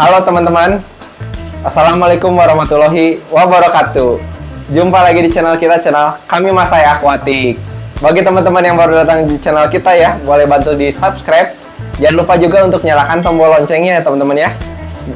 Halo teman-teman, Assalamualaikum warahmatullahi wabarakatuh. Jumpa lagi di channel kita, channel Kami Masai Aquatic. Bagi teman-teman yang baru datang di channel kita ya, boleh bantu di subscribe. Jangan lupa juga untuk nyalakan tombol loncengnya ya teman-teman ya.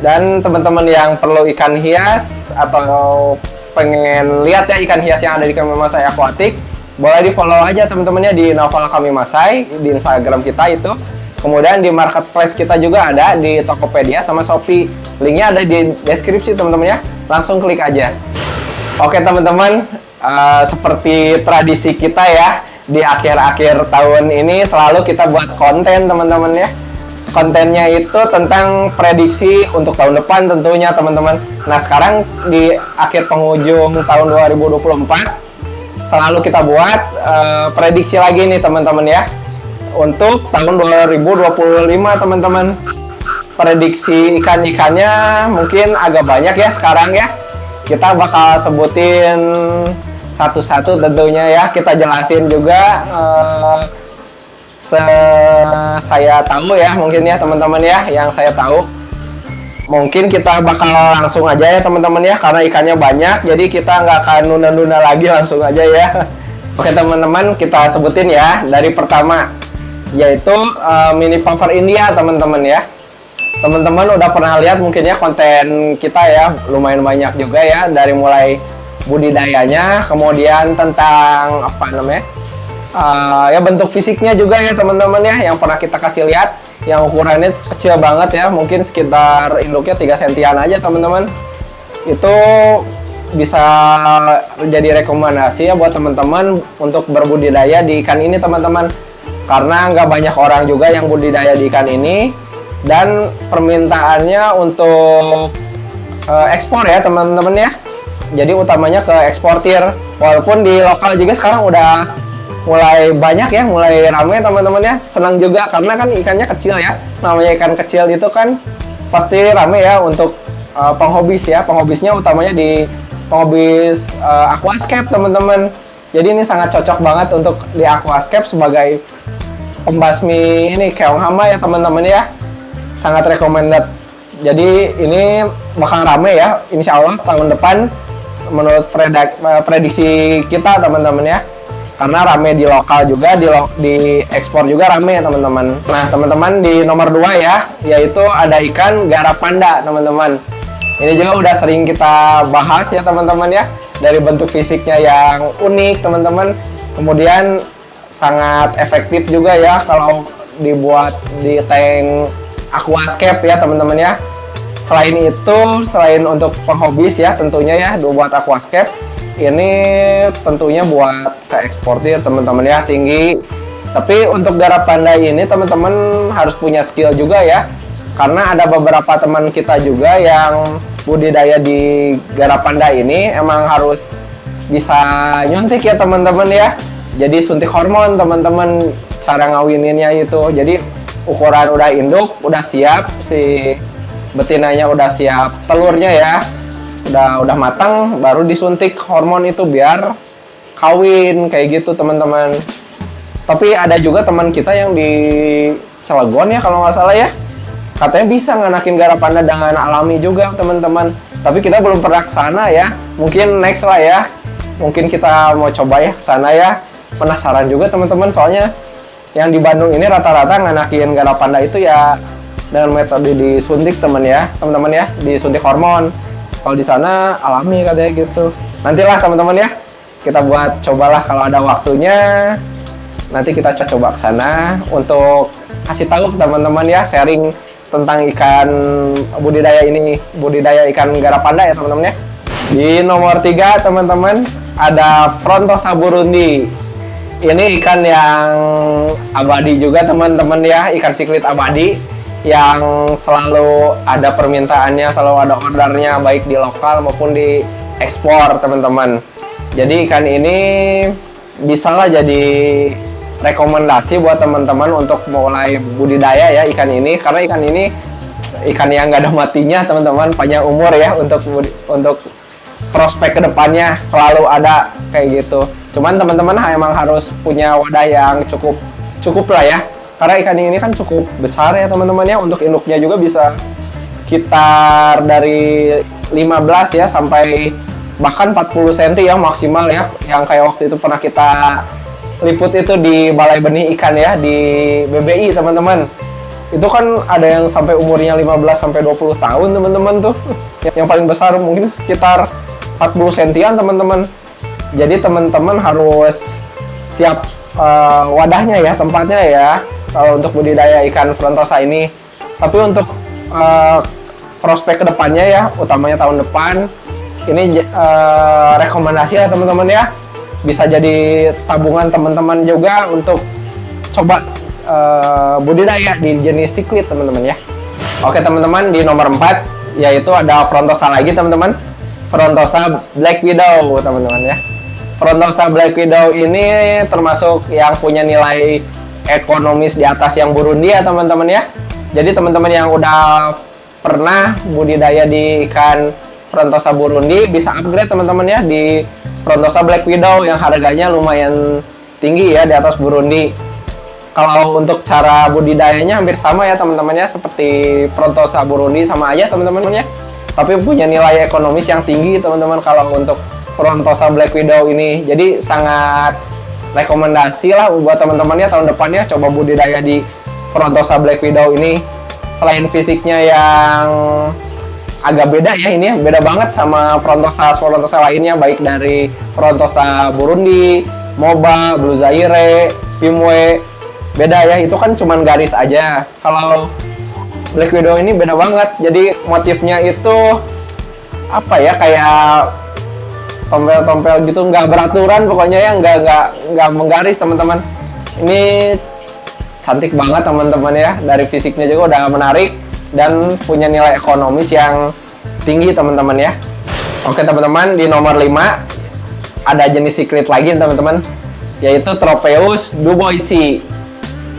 Dan teman-teman yang perlu ikan hias atau pengen lihat ya ikan hias yang ada di Kami Masai Aquatic, boleh di follow aja teman-temannya di Naufal Kami Masai di Instagram kita itu. Kemudian di marketplace kita juga ada di Tokopedia sama Shopee. Linknya ada di deskripsi teman-teman ya. Langsung klik aja. Oke teman-teman, seperti tradisi kita ya, di akhir-akhir tahun ini selalu kita buat konten teman-teman ya. Kontennya itu tentang prediksi untuk tahun depan tentunya teman-teman. Nah sekarang di akhir penghujung tahun 2024 selalu kita buat prediksi lagi nih teman-teman ya. Untuk tahun 2025 teman-teman, prediksi ikan-ikannya mungkin agak banyak ya sekarang ya. Kita bakal sebutin satu-satu tentunya ya. Kita jelasin juga saya tahu ya mungkin ya teman-teman ya, yang saya tahu. Mungkin kita bakal langsung aja ya teman-teman ya, karena ikannya banyak, jadi kita nggak akan nunda-nunda lagi, langsung aja ya. Oke teman-teman, kita sebutin ya. Dari pertama yaitu mini puffer India teman-teman ya. Teman-teman udah pernah lihat mungkin ya konten kita ya, lumayan banyak juga ya, dari mulai budidayanya, kemudian tentang apa namanya ya bentuk fisiknya juga ya teman-teman ya, yang pernah kita kasih lihat, yang ukurannya kecil banget ya, mungkin sekitar induknya 3 sentian aja teman-teman. Itu bisa jadi rekomendasi ya buat teman-teman untuk berbudidaya di ikan ini teman-teman, karena nggak banyak orang juga yang budidaya di ikan ini, dan permintaannya untuk ekspor ya teman-teman ya. Jadi utamanya ke eksportir, walaupun di lokal juga sekarang udah mulai banyak ya, mulai ramai teman-teman ya. Senang juga karena kan ikannya kecil ya, namanya ikan kecil itu kan pasti ramai ya untuk penghobis ya. Penghobisnya utamanya di penghobis aquascape teman-teman. Jadi ini sangat cocok banget untuk di aquascape sebagai pembasmi ini keong hama ya teman-teman ya. Sangat recommended. Jadi ini bakal rame ya, insya Allah tahun depan menurut prediksi kita teman-teman ya. Karena rame di lokal juga, di ekspor juga rame ya teman-teman. Nah teman-teman, di nomor 2 ya, yaitu ada ikan garapanda teman-teman. Ini juga udah sering kita bahas ya teman-teman ya, dari bentuk fisiknya yang unik teman-teman, kemudian sangat efektif juga ya kalau dibuat di tank aquascape ya teman-teman ya. Selain itu, selain untuk penghobis ya tentunya ya, buat aquascape ini tentunya buat ke eksportir teman-teman ya, tinggi. Tapi untuk garapanda ini teman-teman harus punya skill juga ya, karena ada beberapa teman kita juga yang budidaya di garapanda ini emang harus bisa nyuntik ya teman-teman ya. Jadi suntik hormon teman-teman, cara ngawininnya itu. Jadi ukuran udah induk, udah siap, si betinanya udah siap telurnya ya, udah matang, baru disuntik hormon itu biar kawin kayak gitu teman-teman. Tapi ada juga teman kita yang di Cilegon ya kalau nggak salah ya, katanya bisa nganakin garapanda dengan alami juga teman-teman. Tapi kita belum pernah ke sana ya. Mungkin next lah ya. Mungkin kita mau coba ya ke sana ya. Penasaran juga teman-teman, soalnya yang di Bandung ini rata-rata nganakin garapanda itu ya dengan metode disuntik teman-teman ya, disuntik hormon. Kalau di sana alami katanya gitu. Nantilah teman-teman ya, kita buat cobalah kalau ada waktunya. Nanti kita coba ke sana untuk kasih tahu ke teman-teman ya, sharing tentang ikan budidaya ini, budidaya ikan garapanda ya teman-teman ya. Di nomor 3 teman-teman ada Frontosa burundi. Ini ikan yang abadi juga teman-teman ya, ikan siklit abadi yang selalu ada permintaannya, selalu ada ordernya, baik di lokal maupun di ekspor teman-teman. Jadi ikan ini bisalah jadi rekomendasi buat teman-teman untuk mulai budidaya ya ikan ini, karena ikan ini ikan yang nggak ada matinya teman-teman, panjang umur ya, untuk prospek kedepannya selalu ada kayak gitu. Cuman teman-teman emang harus punya wadah yang cukup lah ya, karena ikan ini kan cukup besar ya teman-teman ya, untuk induknya juga bisa sekitar dari 15 ya sampai bahkan 40 cm ya maksimal ya, yang kayak waktu itu pernah kita liput itu di Balai Benih Ikan ya di BBI teman-teman. Itu kan ada yang sampai umurnya 15 sampai 20 tahun teman-teman tuh. Yang paling besar mungkin sekitar 40 sentian teman-teman. Jadi teman-teman harus siap wadahnya ya, tempatnya ya, kalau untuk budidaya ikan Frontosa ini. Tapi untuk prospek kedepannya ya, utamanya tahun depan, ini rekomendasi ya teman-teman ya, bisa jadi tabungan teman-teman juga untuk coba budidaya di jenis cichlid teman-teman ya. Oke teman-teman, di nomor 4 yaitu ada Frontosa lagi teman-teman, Frontosa Black Widow teman-teman ya. Frontosa Black Widow ini termasuk yang punya nilai ekonomis di atas yang Burundi ya teman-teman ya. Jadi teman-teman yang udah pernah budidaya di ikan Frontosa Burundi bisa upgrade teman-teman ya di Frontosa Black Widow yang harganya lumayan tinggi ya, di atas Burundi. Kalau untuk cara budidayanya hampir sama ya teman-teman ya, seperti Frontosa Burundi, sama aja teman-teman ya. Tapi punya nilai ekonomis yang tinggi teman-teman kalau untuk Frontosa Black Widow ini. Jadi sangat rekomendasi lah buat teman-temannya tahun depannya coba budidaya di Frontosa Black Widow ini. Selain fisiknya yang agak beda ya, ini beda banget sama Frontosa lainnya, baik dari Frontosa Burundi, Moba, Blue Zaire, Pimwe. Beda ya, itu kan cuman garis aja. Kalau Black Widow ini beda banget. Jadi motifnya itu apa ya, kayak tompel-tompel gitu, nggak beraturan pokoknya ya, nggak menggaris teman-teman. Ini cantik banget teman-teman ya, dari fisiknya juga udah menarik dan punya nilai ekonomis yang tinggi teman-teman ya. Oke teman-teman, di nomor 5 ada jenis cichlid lagi teman-teman, yaitu Tropeus duboisi.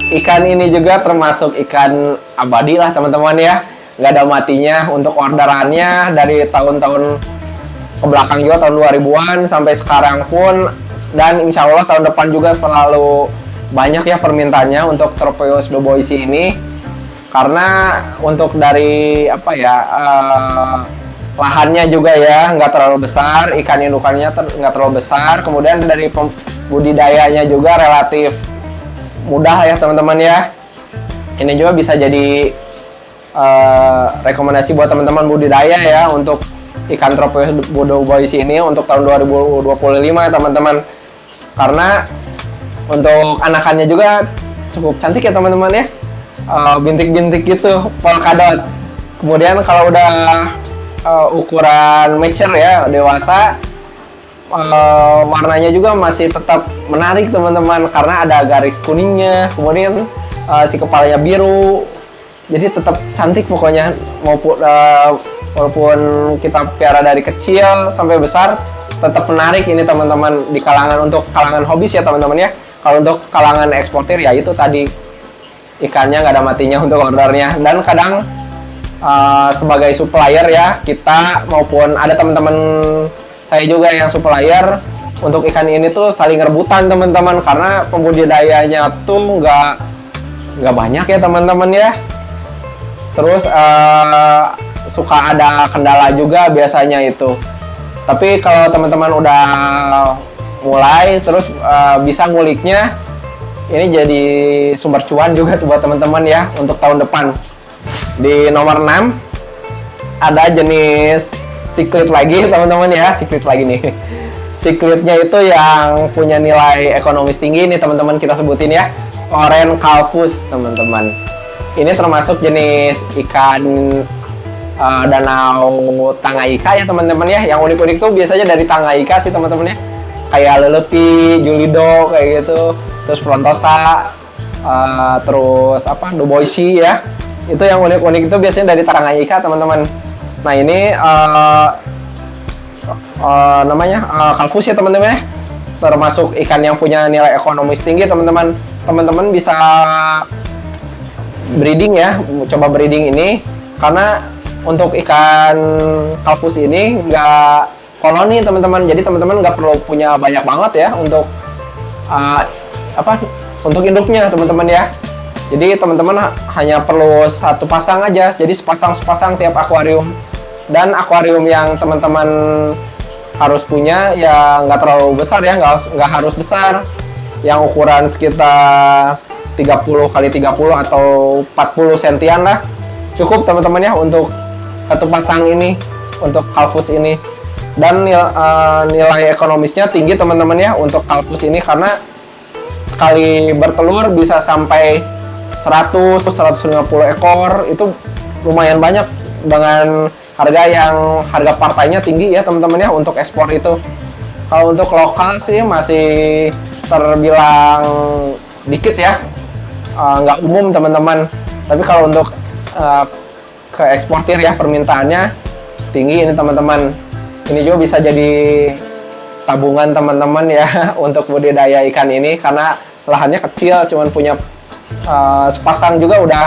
Ikan ini juga termasuk ikan abadi lah teman-teman ya, nggak ada matinya. Untuk orderannya dari tahun-tahun ke belakang juga, tahun 2000-an sampai sekarang pun, dan insya Allah tahun depan juga selalu banyak ya permintaannya untuk Tropeus duboisi ini. Karena untuk dari apa ya, lahannya juga ya nggak terlalu besar, ikan indukannya nggak terlalu besar, kemudian dari budidayanya juga relatif mudah ya teman-teman ya. Ini juga bisa jadi rekomendasi buat teman-teman budidaya ya untuk ikan Tropeus duboisi ini untuk tahun 2025 ya teman-teman. Karena untuk anakannya juga cukup cantik ya teman-teman ya, bintik-bintik gitu, polkadot. Kemudian kalau udah ukuran mature ya, dewasa, warnanya juga masih tetap menarik teman-teman, karena ada garis kuningnya, kemudian si kepalanya biru, jadi tetap cantik pokoknya. Walaupun kita piara dari kecil sampai besar, tetap menarik ini teman-teman di kalangan, untuk kalangan hobis ya teman-teman ya. Kalau untuk kalangan eksportir ya itu tadi, ikannya nggak ada matinya untuk ordernya. Dan kadang sebagai supplier ya, kita maupun ada teman-teman saya juga yang supplier, untuk ikan ini tuh saling rebutan teman-teman, karena pembudidayanya tuh nggak banyak ya teman-teman ya. Terus suka ada kendala juga biasanya itu. Tapi kalau teman-teman udah mulai terus bisa nguliknya, ini jadi sumber cuan juga tuh buat teman-teman ya untuk tahun depan. Di nomor 6 ada jenis cichlid lagi teman-teman ya, cichlid lagi nih. Cichlidnya itu yang punya nilai ekonomis tinggi nih teman-teman, kita sebutin ya, Oren Calvus teman-teman. Ini termasuk jenis ikan danau Tanganyika ya teman-teman ya. Yang unik-unik tuh biasanya dari Tanganyika sih teman-teman ya, kayak lelepi, julido kayak gitu, terus Frontosa, terus apa, duboisi ya. Itu yang unik-unik itu biasanya dari Tanganyika teman-teman. Nah ini namanya Calvus ya teman-teman ya, termasuk ikan yang punya nilai ekonomis tinggi teman-teman. Teman-teman bisa breeding ya, coba breeding ini, karena untuk ikan Calvus ini nggak koloni teman-teman, jadi teman-teman nggak perlu punya banyak banget ya untuk untuk induknya teman-teman ya. Jadi teman-teman hanya perlu satu pasang aja, jadi sepasang tiap akuarium. Dan akuarium yang teman-teman harus punya ya nggak terlalu besar ya, nggak harus besar, yang ukuran sekitar 30 kali 30 atau 40 sentian lah, cukup teman-teman ya untuk satu pasang ini, untuk Kalfus ini. Dan nilai ekonomisnya tinggi teman-teman ya untuk Kalfus ini, karena sekali bertelur bisa sampai 100-150 ekor, itu lumayan banyak dengan harga partainya tinggi ya teman-teman ya untuk ekspor itu. Kalau untuk lokal sih masih terbilang dikit ya, nggak umum teman-teman. Tapi kalau untuk ke eksportir ya permintaannya tinggi ini teman-teman. Ini juga bisa jadi tabungan teman-teman ya untuk budidaya ikan ini, karena lahannya kecil, cuman punya sepasang juga udah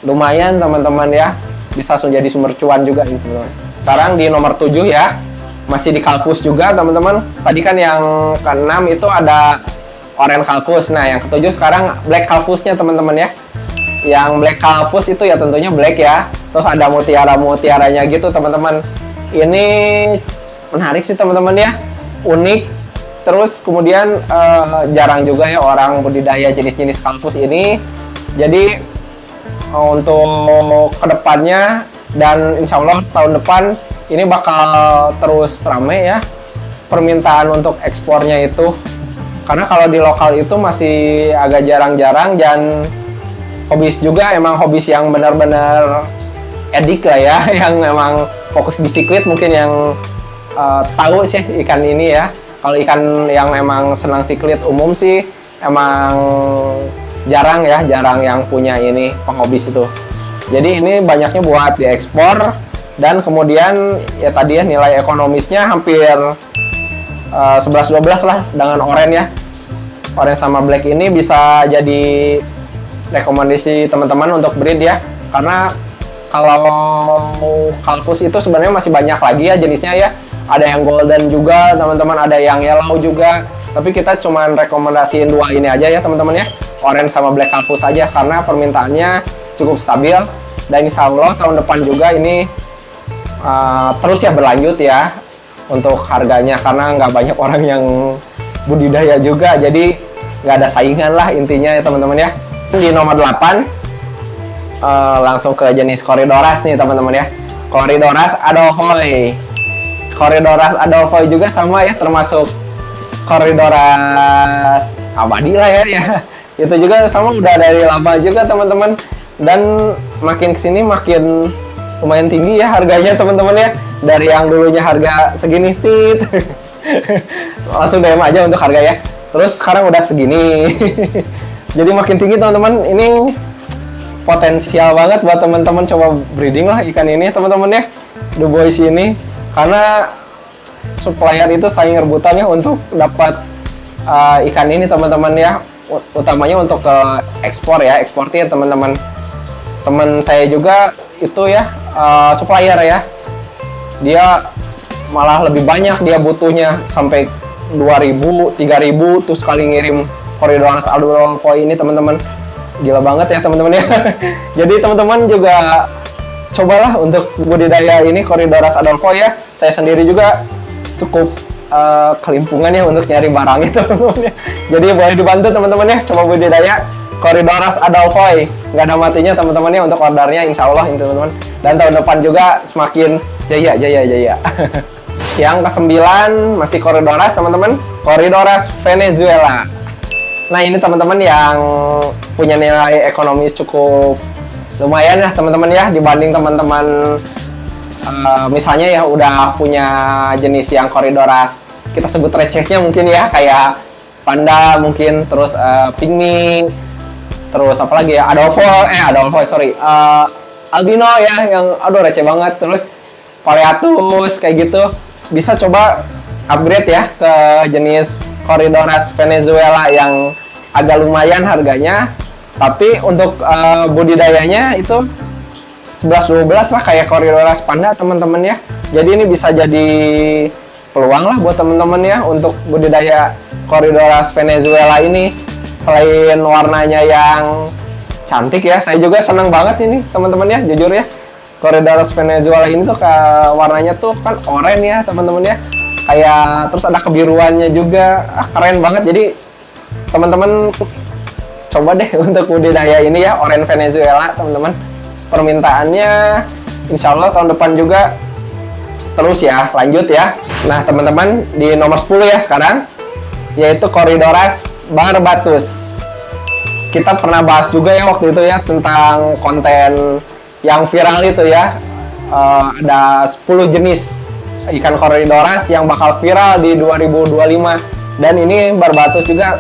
lumayan teman-teman ya, bisa jadi sumber cuan juga gitu teman-teman. Sekarang di nomor 7 ya, masih di Kalfus juga teman-teman. Tadi kan yang ke-6 itu ada Orange Kalfus. Nah yang ke-7 sekarang Black Kalfusnya teman-teman ya. Yang Black Kalfus itu ya tentunya black ya, terus ada mutiaranya gitu teman-teman. Ini menarik sih teman-teman ya, unik. Terus kemudian jarang juga ya orang budidaya jenis-jenis Kalfus ini. Jadi untuk kedepannya dan insya Allah tahun depan ini bakal terus rame ya permintaan untuk ekspornya itu. Karena kalau di lokal itu masih agak jarang-jarang, dan hobis juga, emang hobis yang benar-benar edik lah ya, yang memang fokus di siklid mungkin yang tahu sih ikan ini ya. Kalau ikan yang memang senang siklid umum sih emang jarang yang punya ini penghobis itu. Jadi ini banyaknya buat diekspor, dan kemudian ya tadi ya nilai ekonomisnya hampir 11-12 lah dengan orange ya. Orange sama black ini bisa jadi rekomendasi teman-teman untuk breed ya, karena kalau Kalfus itu sebenarnya masih banyak lagi ya jenisnya ya. Ada yang golden juga teman-teman, ada yang yellow juga, tapi kita cuman rekomendasiin dua ini aja ya teman-teman ya, orange sama black Kalfus aja, karena permintaannya cukup stabil. Dan insya Allah tahun depan juga ini terus ya berlanjut ya untuk harganya, karena nggak banyak orang yang budidaya juga, jadi nggak ada saingan lah intinya ya teman-teman ya. Di nomor 8 langsung ke jenis Corydoras nih teman-teman ya. Corydoras Adelphoi. Corydoras Adelphoi juga sama ya, termasuk Corydoras abadi lah ya. Itu juga sama, udah dari lama juga teman-teman, dan makin kesini makin lumayan tinggi ya harganya teman-teman ya. Dari yang dulunya harga segini tit langsung DM aja untuk harga ya, terus sekarang udah segini jadi makin tinggi teman-teman. Ini potensial banget buat teman-teman coba breeding lah ikan ini teman-teman ya, The Boys ini, karena supplier itu saling rebutannya untuk dapat ikan ini teman-teman ya, utamanya untuk ke ekspor ya, eksportir teman-teman. Teman saya juga itu ya supplier ya, dia malah lebih banyak, dia butuhnya sampai 2.000, 3.000 tuh sekali ngirim Corydoras Adelphoi ini teman-teman. Gila banget ya teman-teman ya. Jadi teman-teman juga cobalah untuk budidaya ini Corydoras Adelphoi ya. Saya sendiri juga cukup kelimpungan ya untuk nyari barangnya teman-teman ya. Jadi boleh dibantu teman-teman ya, coba budidaya Corydoras Adelphoi. Nggak ada matinya teman-teman ya untuk ordernya, insya Allah ini teman-teman. Dan tahun depan juga semakin jaya. Yang ke-9 masih Corydoras teman-teman, Corydoras Venezuela. Nah ini teman-teman yang punya nilai ekonomis cukup lumayan ya teman-teman ya, dibanding teman-teman misalnya ya udah punya jenis yang Corydoras kita sebut recehnya mungkin ya, kayak panda mungkin, terus pygmy, terus apa lagi ya, albino ya, yang aduh receh banget, terus Paleatus kayak gitu. Bisa coba upgrade ya ke jenis Corydoras Venezuela yang agak lumayan harganya, tapi untuk budidayanya itu 11-12 lah kayak Corydoras panda teman-teman ya. Jadi ini bisa jadi peluang lah buat teman-teman ya untuk budidaya Corydoras Venezuela ini. Selain warnanya yang cantik ya. Saya juga senang banget sih nih teman-teman ya, jujur ya. Corydoras Venezuela ini tuh warnanya tuh kan oranye ya teman-teman ya. Kayak terus ada kebiruannya juga. Keren banget. Jadi teman-teman coba deh untuk budidaya ini ya, oranye Venezuela teman-teman. Permintaannya insya Allah tahun depan juga terus ya, lanjut ya. Nah teman-teman, di nomor 10 ya sekarang, yaitu Corydoras barbatus. Kita pernah bahas juga ya waktu itu ya tentang konten yang viral itu ya. Ada 10 jenis ikan Corydoras yang bakal viral di 2025, dan ini barbatus juga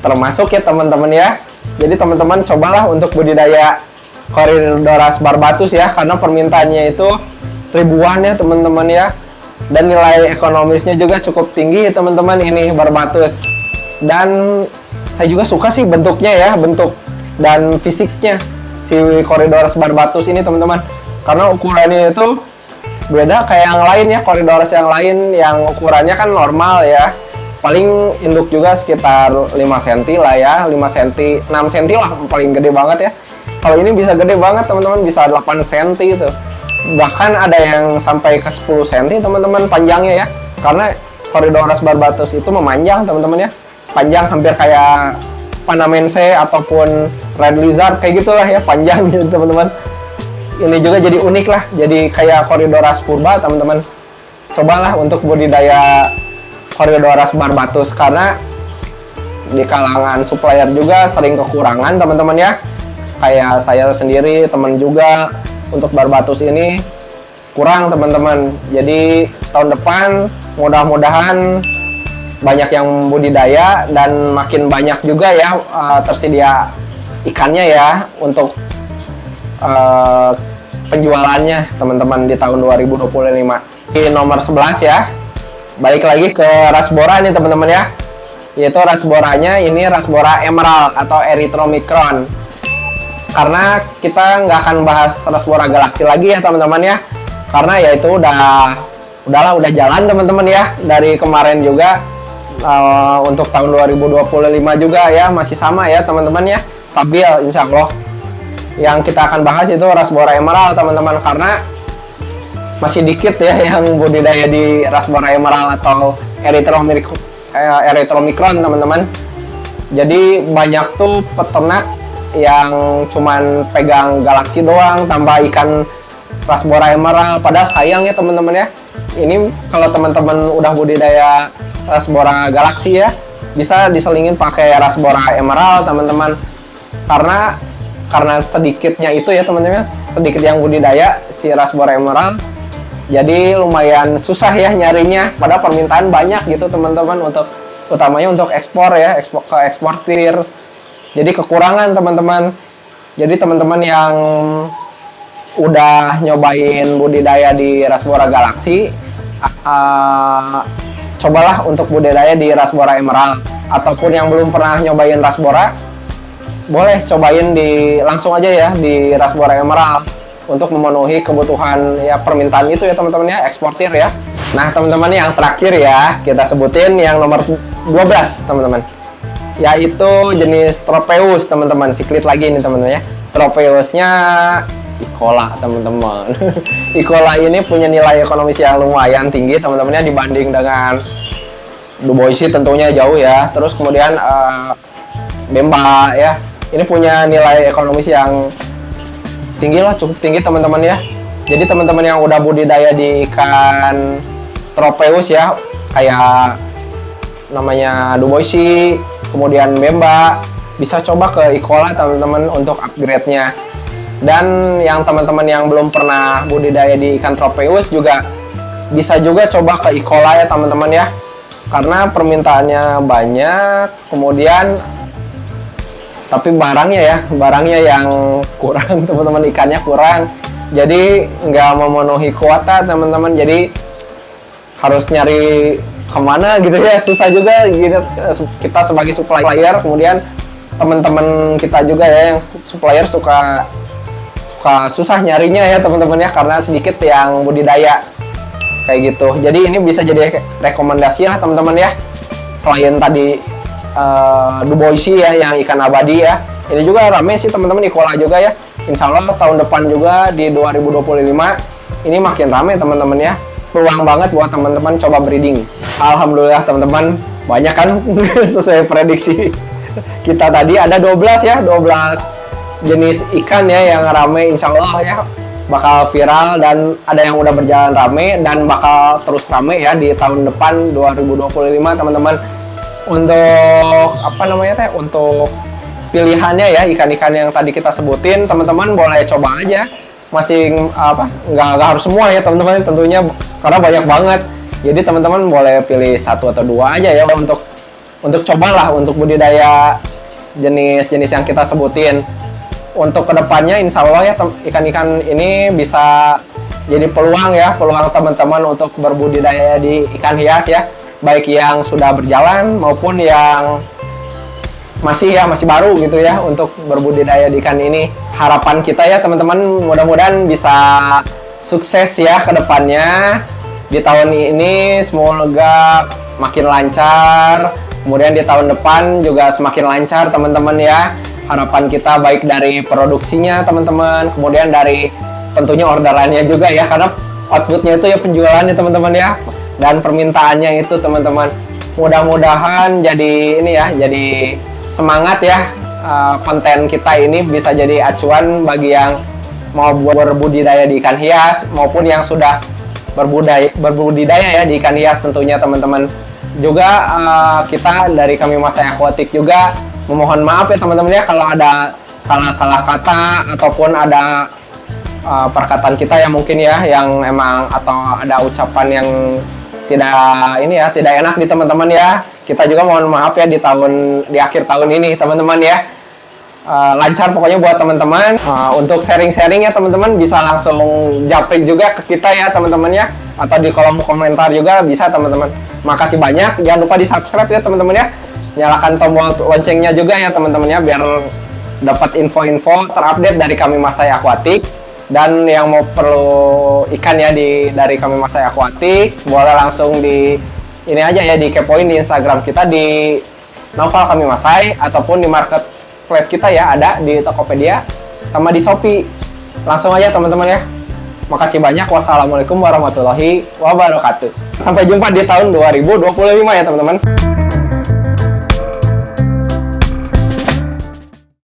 termasuk ya teman-teman ya. Jadi teman-teman cobalah untuk budidaya Corydoras barbatus ya, karena permintaannya itu ribuan ya teman-teman ya, dan nilai ekonomisnya juga cukup tinggi teman-teman ini barbatus. Dan saya juga suka sih bentuknya ya, bentuk dan fisiknya si Corydoras barbatus ini teman-teman, karena ukurannya itu beda kayak yang lain ya. Corydoras yang lain yang ukurannya kan normal ya, paling induk juga sekitar 5 cm lah ya, 5 cm, 6 cm lah paling gede banget ya. Kalau ini bisa gede banget teman-teman, bisa 8 cm itu. Bahkan ada yang sampai ke 10 cm teman-teman panjangnya ya, karena Corydoras barbatus itu memanjang teman-teman ya, panjang hampir kayak Panamense ataupun Red Lizard kayak gitulah ya, panjang gitu teman-teman. Ini juga jadi unik lah, jadi kayak Corydoras purba teman-teman. Cobalah untuk budidaya Corydoras barbatus, karena di kalangan supplier juga sering kekurangan teman-teman ya. Kayak saya sendiri, teman juga, untuk barbatus ini kurang teman-teman. Jadi tahun depan mudah-mudahan banyak yang budidaya dan makin banyak juga ya tersedia ikannya ya untuk penjualannya teman-teman di tahun 2025. Di nomor 11 ya, balik lagi ke Rasbora nih teman-teman ya, yaitu Rasboranya ini Rasbora emerald atau erythromicron. Karena kita nggak akan bahas Rasbora galaksi lagi ya teman-teman ya, karena ya itu udah jalan teman-teman ya dari kemarin juga. Untuk tahun 2025 juga ya masih sama ya teman-teman ya, stabil insya Allah. Yang kita akan bahas itu Rasbora emerald teman-teman, karena masih dikit ya yang budidaya di Rasbora emerald atau erythromicron teman-teman. Jadi banyak tuh peternak yang cuman pegang galaksi doang tanpa ikan Rasbora emerald. Padahal sayang ya teman-teman ya, ini kalau teman-teman udah budidaya Rasbora galaksi ya, bisa diselingin pakai Rasbora emerald teman-teman. Karena sedikitnya itu ya teman-teman, sedikit yang budidaya si Rasbora emerald, jadi lumayan susah ya nyarinya, padahal permintaan banyak gitu teman-teman, untuk utamanya untuk ekspor ya, eksportir. Jadi kekurangan teman-teman. Jadi teman-teman yang udah nyobain budidaya di Rasbora galaksi, cobalah untuk budidaya di Rasbora emerald. Ataupun yang belum pernah nyobain Rasbora, boleh cobain langsung aja ya di Rasbora emerald untuk memenuhi kebutuhan ya, permintaan itu ya teman-teman ya, eksportir ya. Nah teman-teman, yang terakhir ya kita sebutin yang nomor 12 teman-teman, yaitu jenis Tropeus teman-teman, siklit lagi nih teman-teman ya. Tropeusnya Icola teman-teman. Icola ini punya nilai ekonomis yang lumayan tinggi teman-teman ya, dibanding dengan Duboisi tentunya jauh ya. Terus kemudian Bemba ya, ini punya nilai ekonomis yang tinggi lah, cukup tinggi teman-teman ya. Jadi teman-teman yang udah budidaya di ikan Tropeus ya, kayak namanya Duboisi, kemudian Bemba, bisa coba ke Icola teman-teman untuk upgrade-nya. Dan yang teman-teman yang belum pernah budidaya di ikan Tropeus juga bisa juga coba ke Icola ya teman-teman ya, karena permintaannya banyak, kemudian tapi barangnya yang kurang teman-teman, ikannya kurang, jadi nggak memenuhi kuota teman-teman. Jadi harus nyari kemana gitu ya, susah juga gitu kita sebagai supplier. Kemudian teman-teman kita juga ya yang supplier suka susah nyarinya ya teman-teman ya, karena sedikit yang budidaya kayak gitu. Jadi ini bisa jadi rekomendasi lah teman-teman ya, selain tadi Duboisi ya yang ikan abadi ya, ini juga rame sih teman-teman di Kola juga ya. Insya Allah tahun depan juga di 2025 ini makin rame teman-teman ya. Peluang banget buat teman-teman coba breeding. Alhamdulillah teman-teman, banyak kan sesuai prediksi kita tadi. Ada 12 ya, 12 jenis ikan ya yang rame, insya Allah ya bakal viral, dan ada yang udah berjalan rame dan bakal terus rame ya di tahun depan 2025 teman-teman. Untuk apa namanya teh, untuk pilihannya ya ikan-ikan yang tadi kita sebutin, teman-teman boleh coba aja masing apa, nggak harus semua ya teman-teman tentunya, karena banyak banget. Jadi teman-teman boleh pilih 1 atau 2 aja ya untuk cobalah untuk budidaya jenis-jenis yang kita sebutin. Untuk kedepannya insya Allah ya ikan-ikan ini bisa jadi peluang teman-teman untuk berbudidaya di ikan hias ya, baik yang sudah berjalan maupun yang masih baru gitu ya untuk berbudidaya di ikan ini. Harapan kita ya teman-teman, mudah-mudahan bisa sukses ya ke depannya. Di tahun ini semoga makin lancar, kemudian di tahun depan juga semakin lancar teman-teman ya. Harapan kita baik dari produksinya teman-teman, kemudian dari tentunya orderannya juga ya, karena outputnya itu ya penjualannya teman-teman ya, dan permintaannya itu teman-teman. Mudah-mudahan jadi ini ya, jadi semangat ya, konten kita ini bisa jadi acuan bagi yang mau berbudidaya di ikan hias maupun yang sudah berbudidaya ya di ikan hias tentunya teman-teman. Juga kita dari kami Masai Aquatic juga memohon maaf ya teman-teman ya kalau ada salah-salah kata ataupun ada perkataan kita yang mungkin ya yang emang, atau ada ucapan yang tidak enak di teman-teman ya. Kita juga mohon maaf ya di akhir tahun ini teman-teman ya. Lancar pokoknya buat teman-teman. Untuk sharing-sharing ya teman-teman bisa langsung japri juga ke kita ya teman-teman ya, atau di kolom komentar juga bisa teman-teman. Makasih banyak, jangan lupa di subscribe ya teman-teman ya, nyalakan tombol loncengnya juga ya teman-teman ya, biar dapat info-info terupdate dari kami Masai Aquatic. Dan yang mau perlu ikan ya dari kami Masai Aquatic, boleh langsung di ini aja ya, di kepoin di Instagram kita di Noval Kami Masai, ataupun di marketplace kita ya, ada di Tokopedia sama di Shopee. Langsung aja teman-teman ya. Makasih banyak. Wassalamualaikum warahmatullahi wabarakatuh. Sampai jumpa di tahun 2025 ya teman-teman.